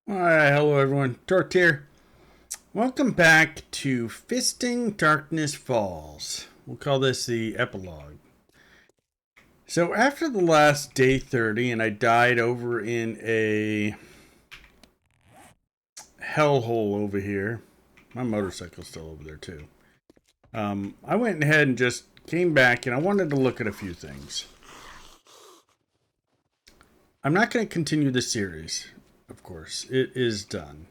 Alright, hello everyone, Tort here. Welcome back to Fisting Darkness Falls. We'll call this the Epilogue. So after the last day 30 and I died over in a hellhole over here. My motorcycle's still over there too. I went ahead and just came back and I wanted to look at a few things. I'm not going to continue the series, of course. It is done.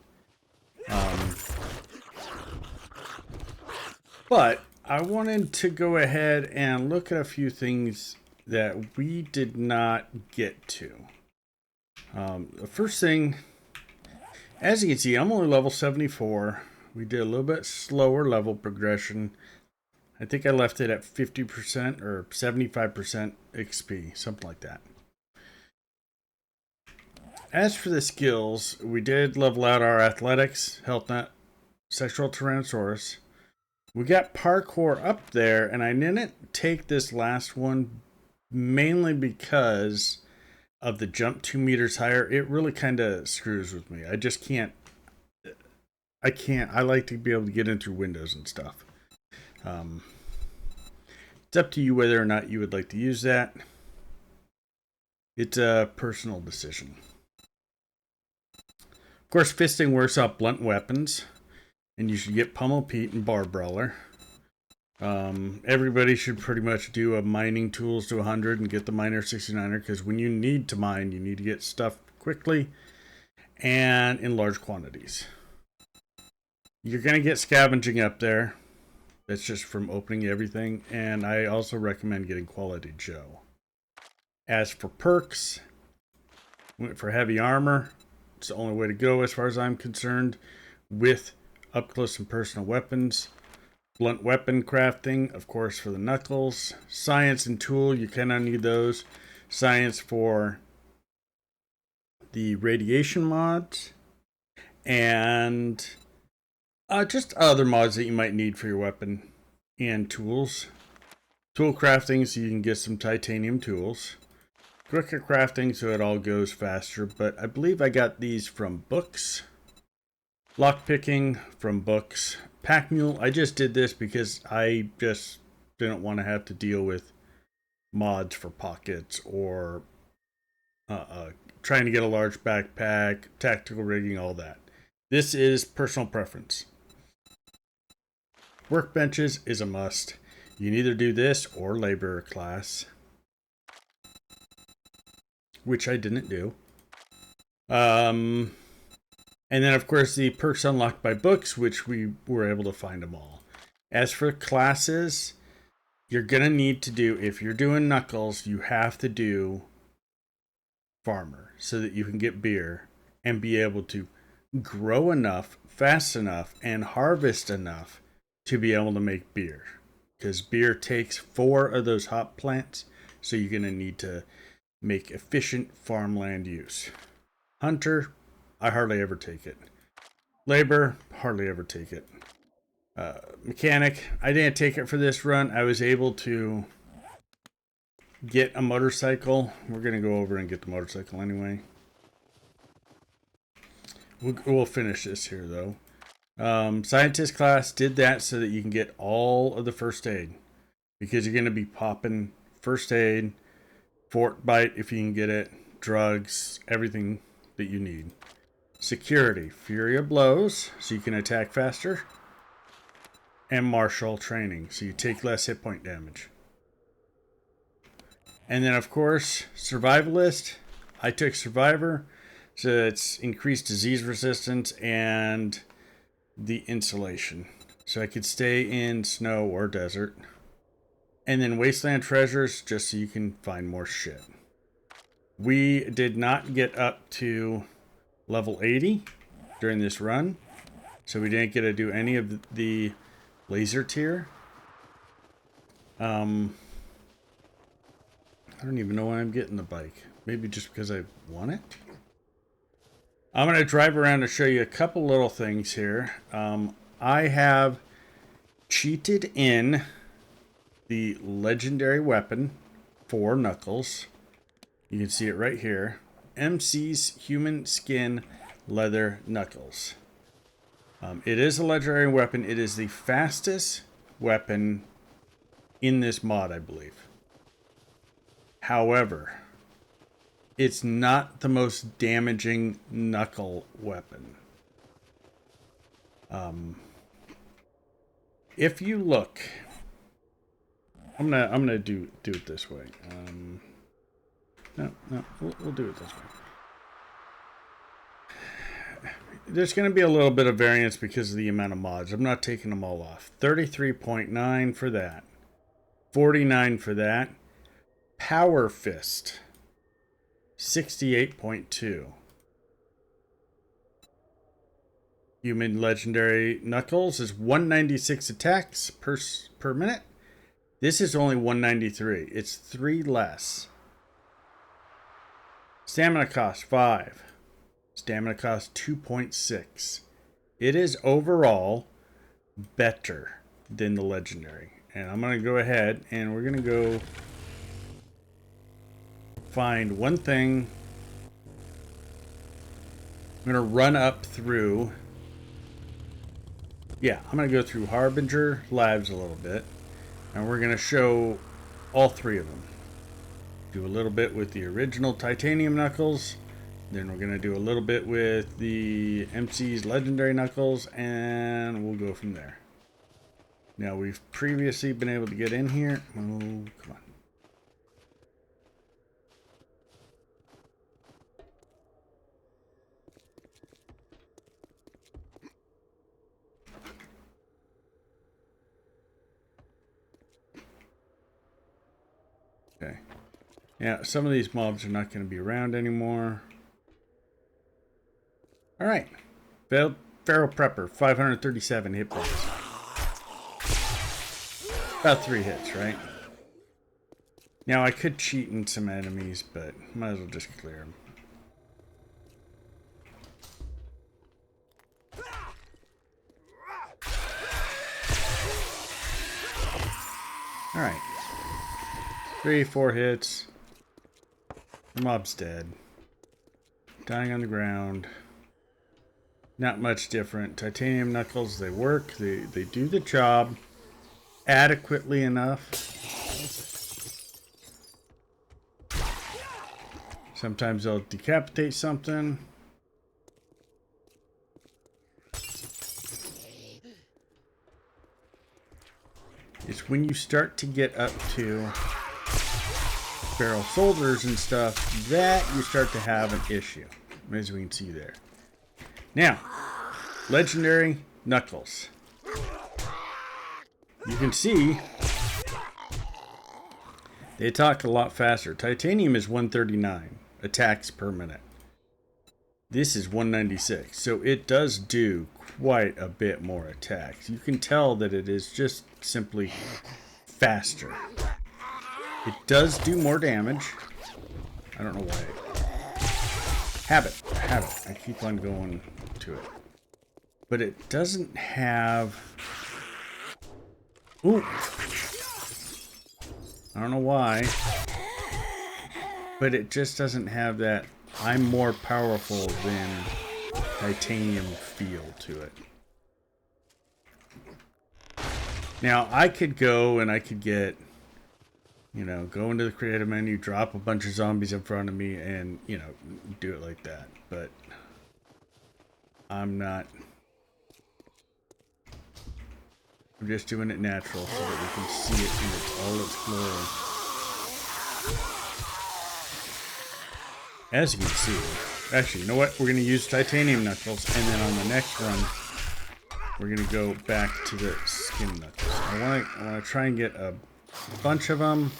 But I wanted to go ahead and look at a few things that we did not get to. The first thing, as you can see, I'm only level 74. We did a little bit slower level progression. I think I left it at 50% or 75% XP, something like that. As for the skills, we did level out our athletics, health nut, sexual tyrannosaurus. We got parkour up there, and I didn't take this last one mainly because of the jump 2 meters higher. It really kind of screws with me. I just can't. I like to be able to get in through windows and stuff. It's up to you whether or not you would like to use that. It's a personal decision. Of course, fisting works off blunt weapons. And you should get Pummel Pete and Bar Brawler. Everybody should pretty much do a mining tools to 100 and get the miner 69er, because when you need to mine, you need to get stuff quickly and in large quantities. You're going to get scavenging up there. That's just from opening everything. And I also recommend getting Quality Joe. As for perks, went for heavy armor. It's the only way to go as far as I'm concerned, with up close and personal weapons. Blunt weapon crafting, of course, for the knuckles. Science and tool, you cannot need those. Science for the radiation mods. And just other mods that you might need for your weapon and tools. Tool crafting, so you can get some titanium tools. Quicker crafting, so it all goes faster. But I believe I got these from books. Lockpicking from books. Pack Mule, I just did this because I just didn't want to have to deal with mods for pockets or trying to get a large backpack, tactical rigging, all that. This is personal preference. Workbenches is a must. You can either do this or laborer class, which I didn't do. And then, of course, the perks unlocked by books, which we were able to find them all. As for classes, you're going to need to do, if you're doing Knuckles, you have to do Farmer so that you can get beer and be able to grow enough, fast enough, and harvest enough to be able to make beer. Because beer takes 4 of those hop plants, so you're going to need to make efficient farmland use. Hunter, I hardly ever take it. Labor, hardly ever take it. Mechanic, I didn't take it for this run. I was able to get a motorcycle. We're going to go over and get the motorcycle anyway. We'll finish this here, though. Scientist class, did that so that you can get all of the first aid. Because you're going to be popping first aid, fort bite if you can get it, drugs, everything that you need. Security, Fury of Blows, so you can attack faster. And Martial Training, so you take less hit point damage. And then, of course, Survivalist. I took Survivor, so it's increased disease resistance and the insulation. So I could stay in snow or desert. And then Wasteland Treasures, just so you can find more shit. We did not get up to level 80 during this run, so we didn't get to do any of the laser tier. I don't even know why I'm getting the bike. Maybe just because I want it. I'm going to drive around to show you a couple little things here. I have cheated in the legendary weapon for Knuckles. You can see it right here. MC's Human Skin leather knuckles. It is a legendary weapon. It is the fastest weapon in this mod, I believe. However, it's not the most damaging knuckle weapon. If you look, I'm gonna do it this way. No, we'll do it this way. There's going to be a little bit of variance because of the amount of mods. I'm not taking them all off. 33.9 for that. 49 for that. Power Fist. 68.2. Human Legendary Knuckles is 196 attacks per minute. This is only 193. It's 3 less. Stamina cost 5. Stamina cost 2.6. It is overall better than the legendary. And I'm going to go ahead and we're going to go find one thing. I'm going to run up through. Yeah, I'm going to go through Harbinger Labs a little bit. And we're going to show all 3 of them. Do a little bit with the original titanium knuckles. Then we're going to do a little bit with the MC's legendary knuckles, and we'll go from there. Now, we've previously been able to get in here. Oh, come on. Okay. Yeah, some of these mobs are not going to be around anymore. All right, Feral Prepper, 537 hit points. About 3 hits, right? Now I could cheat in some enemies, but might as well just clear them. All right, 3-4 hits. The mob's dead. Dying on the ground. Not much different. Titanium knuckles, they work. They do the job adequately enough. Sometimes they'll decapitate something. It's when you start to get up to feral soldiers and stuff that you start to have an issue, as we can see there. Now, legendary knuckles. You can see they attack a lot faster. Titanium is 139 attacks per minute. This is 196, so it does do quite a bit more attacks. You can tell that it is just simply faster. It does do more damage. I don't know why. Habit. I keep on going to it. But it doesn't have... Ooh. I don't know why. But it just doesn't have that I'm more powerful than titanium feel to it. Now, I could go and I could get... You know, go into the creative menu, drop a bunch of zombies in front of me, and, you know, do it like that. But I'm not. I'm just doing it natural so that we can see it in all its glory. As you can see, actually, you know what? We're going to use titanium knuckles, and then on the next run, we're going to go back to the skin knuckles. I want to try and get a bunch of them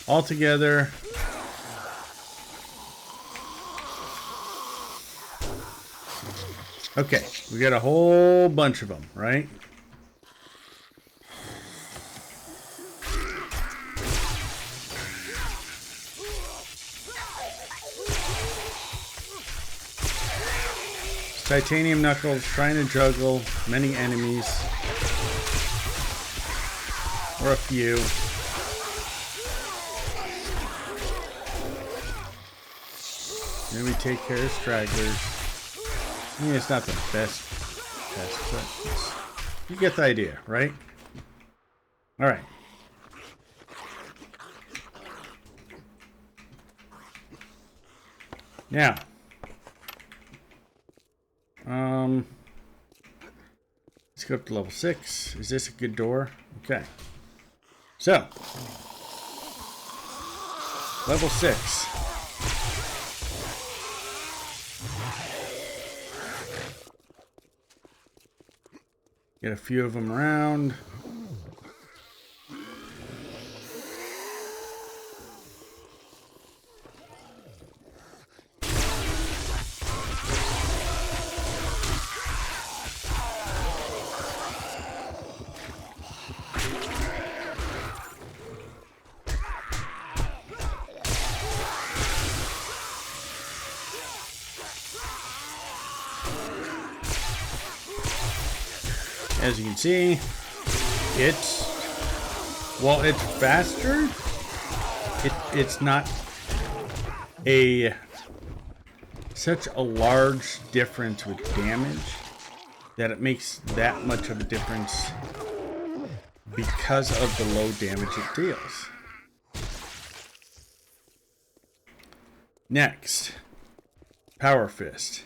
all together. Okay, we got a whole bunch of them, right? Titanium knuckles trying to juggle many enemies. Or a few. Then we take care of stragglers. I mean, it's not the best test, but you get the idea, right? Alright. Now, let's go up to level 6. Is this a good door? Okay. So, level 6. Get a few of them around. As you can see, while it's faster, it's not such a large difference with damage that it makes that much of a difference because of the low damage it deals. Next, Power Fist.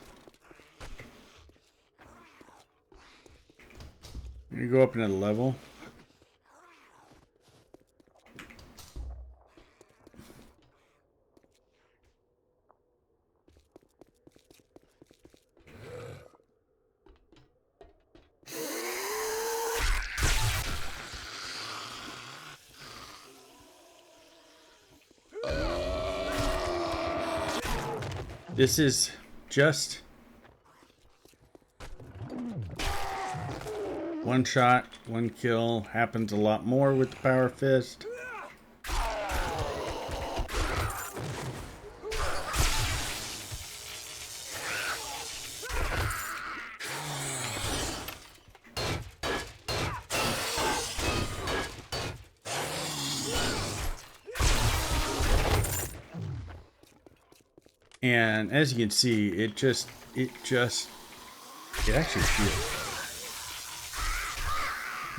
You go up another level. This is just one shot, one kill. Happens a lot more with the Power Fist. And as you can see, it actually feels better.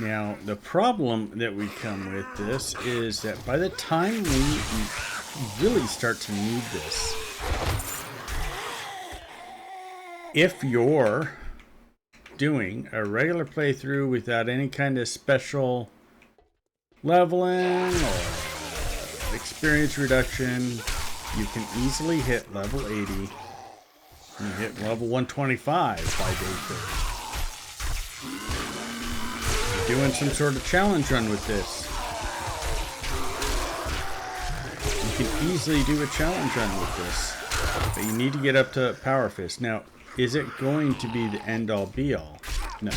Now, the problem that we come with this is that by the time we really start to need this, if you're doing a regular playthrough without any kind of special leveling or experience reduction, you can easily hit level 80 and hit level 125 by day 30. You're doing some sort of challenge run with this. You can easily do a challenge run with this, but you need to get up to Power Fist. Now, is it going to be the end all be all? No,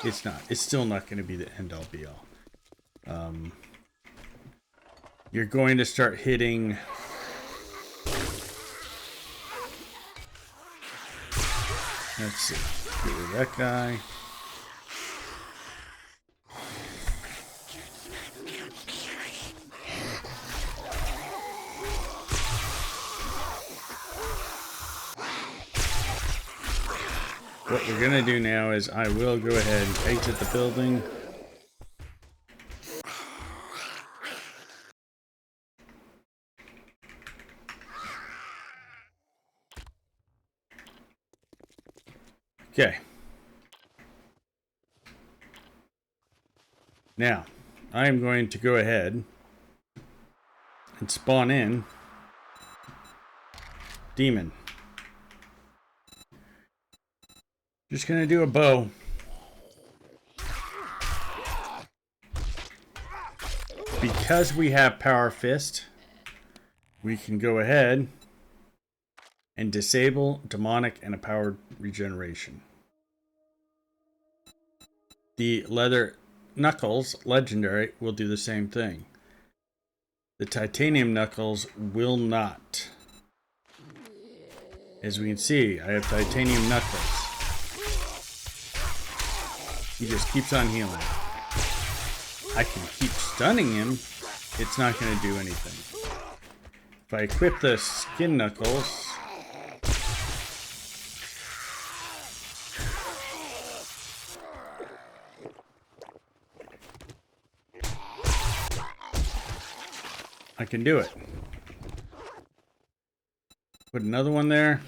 it's not. It's still not going to be the end all be all. You're going to start hitting let's see. Get rid of that guy. What we're going to do now is I will go ahead and exit the building. Okay. Now, I am going to go ahead and spawn in Demon. Just going to do a bow. Because we have Power Fist, we can go ahead and disable demonic and a powered regeneration. The leather knuckles legendary will do the same thing. The titanium knuckles will not. As we can see, I have titanium knuckles. He just keeps on healing. I can keep stunning him. It's not going to do anything. If I equip the skin knuckles, I can do it. Put another one there.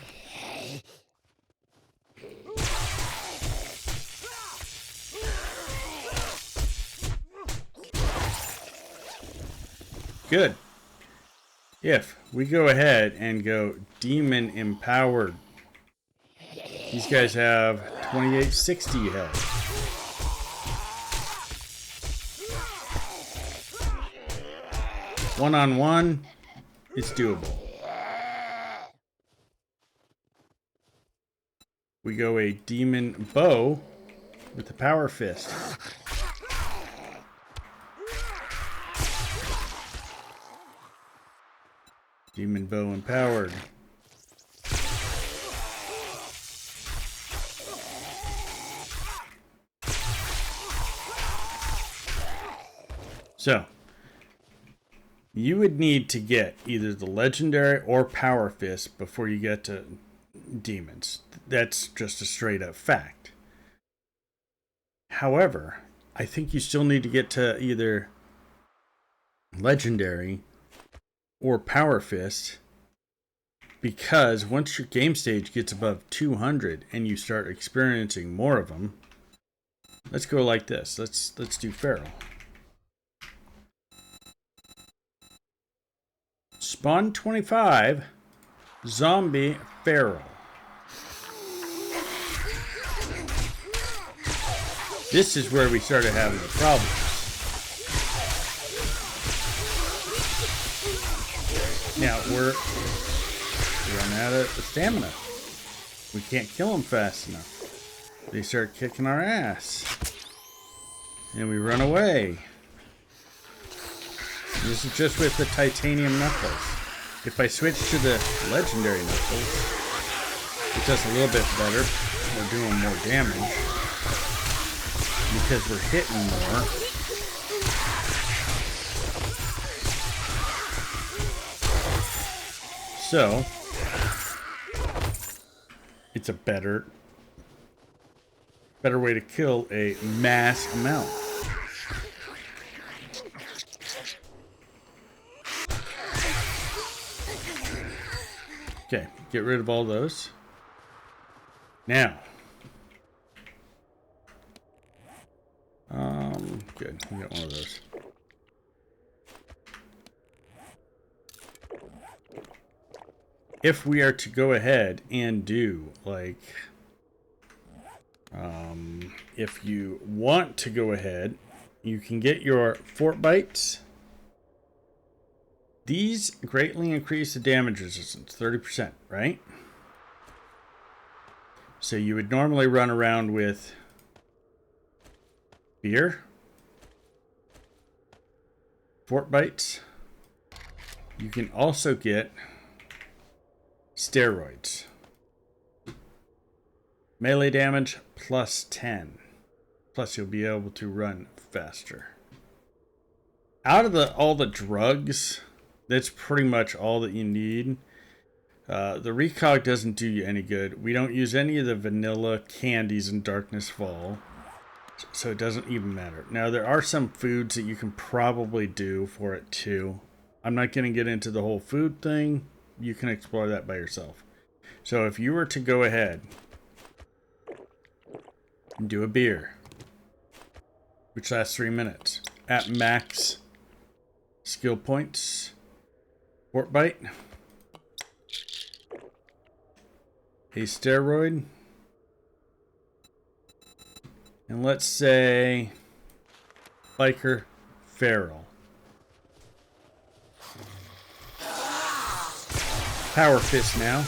Good. If we go ahead and go demon empowered, these guys have 2860 health. One-on-one, it's doable. We go a demon bow with the power fist. Demon bow empowered. So, you would need to get either the legendary or power fist before you get to demons. That's just a straight up fact. However, I think you still need to get to either legendary or power fist, because once your game stage gets above 200 and you start experiencing more of them, let's go like this. Let's do feral. Spawn 25, zombie feral. This is where we started having the problems. Now we're running out of stamina. We can't kill them fast enough. They start kicking our ass. And we run away. This is just with the titanium knuckles. If I switch to the legendary knuckles, it does a little bit better. We're doing more damage because we're hitting more. So, it's a better way to kill a mass amount. Okay, get rid of all those. Now, good, we got one of those. If we are to go ahead and do, like, if you want to go ahead, you can get your fort bites. These greatly increase the damage resistance, 30%, right? So you would normally run around with beer, fort bites. You can also get steroids. Melee damage plus 10. Plus you'll be able to run faster. Out of all the drugs, that's pretty much all that you need. The recog doesn't do you any good. We don't use any of the vanilla candies in DarknessFalls, so it doesn't even matter. Now there are some foods that you can probably do for it too. I'm not going to get into the whole food thing. You can explore that by yourself. So if you were to go ahead and do a beer, which lasts 3 minutes, at max skill points, fort bite, a steroid, and let's say biker feral. Power fist now.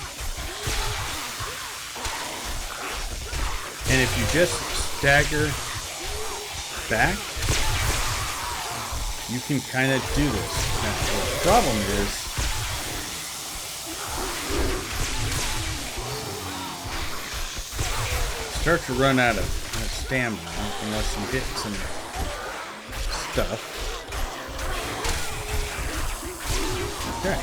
And if you just stagger back, you can kind of do this. Now, the problem is, start to run out of stamina unless you hit some stuff. Okay.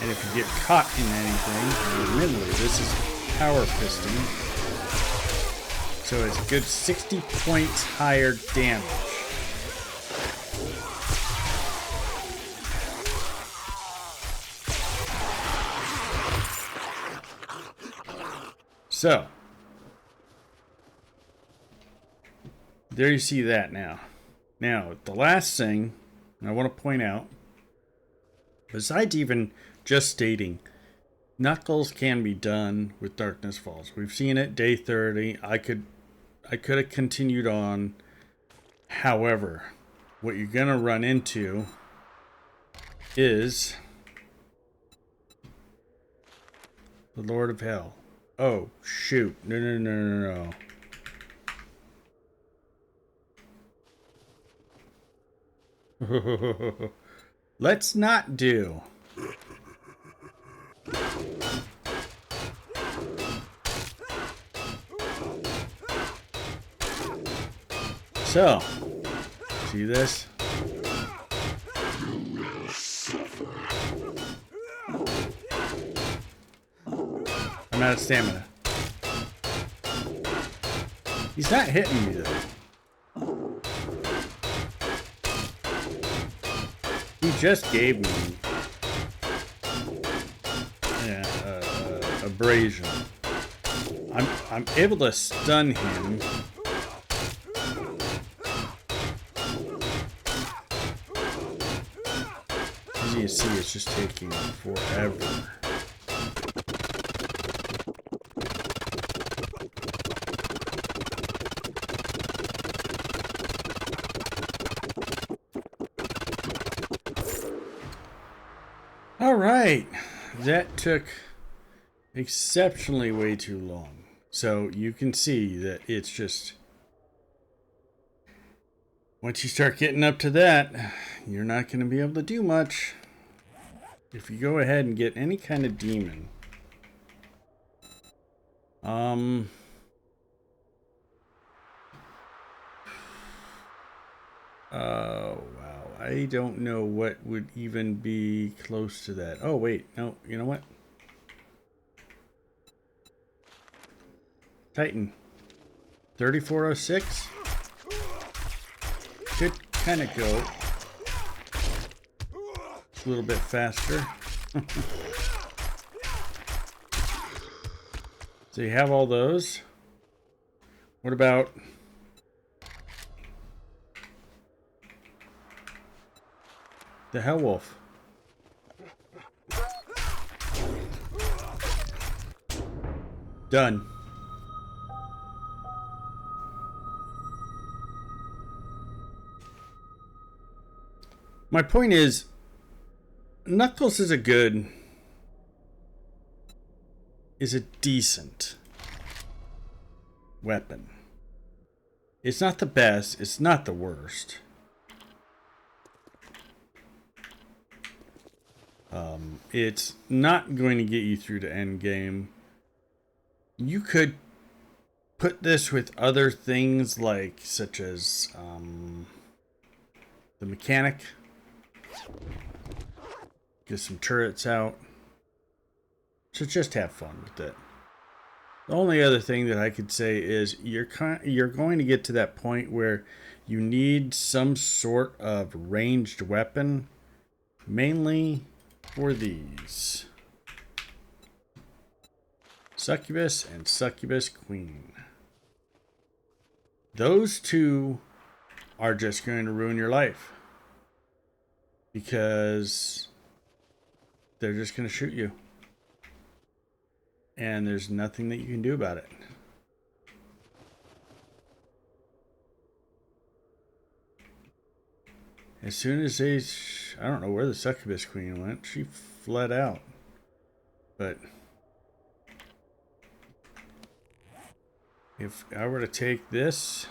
And if you get caught in anything, admittedly, this is power fisting. So it's a good 60 points higher damage. So, there you see that now. Now, the last thing I want to point out, besides even just stating, Knuckles can be done with Darkness Falls. We've seen it day 30. I could have continued on. However, what you're going to run into is the Lord of Hell. Oh, shoot. No. Let's not do. So, see this? I'm out of stamina. He's not hitting me though. He just gave me abrasion. I'm able to stun him. As you can see, it's just taking forever. All right, that took exceptionally way too long. So you can see that it's just, once you start getting up to that, you're not going to be able to do much. If you go ahead and get any kind of demon, oh wow, I don't know what would even be close to that. Oh wait, no, you know what? Titan 3406 should kind of go a little bit faster. So you have all those. What about the Hell Wolf? Done. My point is, Knuckles is a decent weapon. It's not the best, it's not the worst. It's not going to get you through to endgame. You could put this with other things like, such as the mechanic. Get some turrets out. So just have fun with it. The only other thing that I could say is you're going to get to that point where you need some sort of ranged weapon, mainly for these. Succubus and Succubus Queen. Those two are just going to ruin your life, because they're just going to shoot you. And there's nothing that you can do about it. As soon as they... I don't know where the Succubus Queen went. She fled out. But if I were to take this...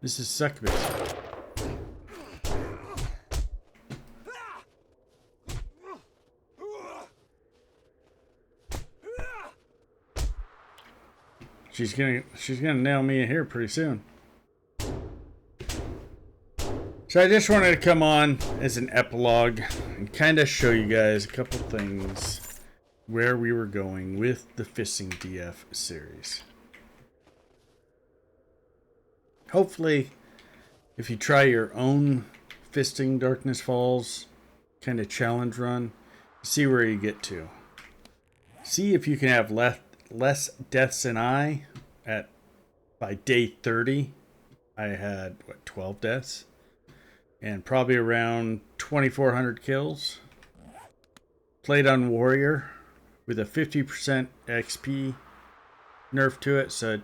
This is Succubus. She's gonna nail me in here pretty soon. So I just wanted to come on as an epilogue and kind of show you guys a couple things where we were going with the Fisting DF series. Hopefully, if you try your own fisting Darkness Falls kind of challenge run, see where you get to. See if you can have less deaths than I. By day 30, I had 12 deaths and probably around 2,400 kills. Played on Warrior with a 50% XP nerf to it, so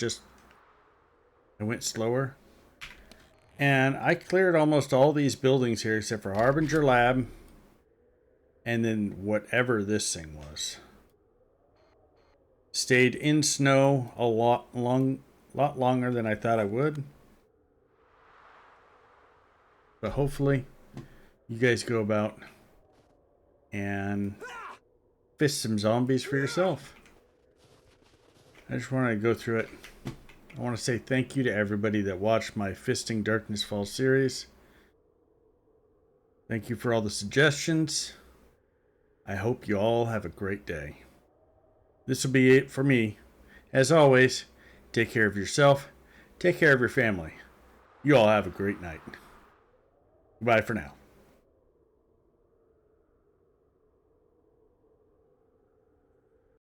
I went slower. And I cleared almost all these buildings here except for Harbinger Lab and then whatever this thing was. Stayed in snow a lot longer than I thought I would. But hopefully you guys go about and fist some zombies for yourself. I just want to go through it. I want to say thank you to everybody that watched my Fisting Darkness Falls series. Thank you for all the suggestions. I hope you all have a great day. This will be it for me. As always, take care of yourself. Take care of your family. You all have a great night. Goodbye for now.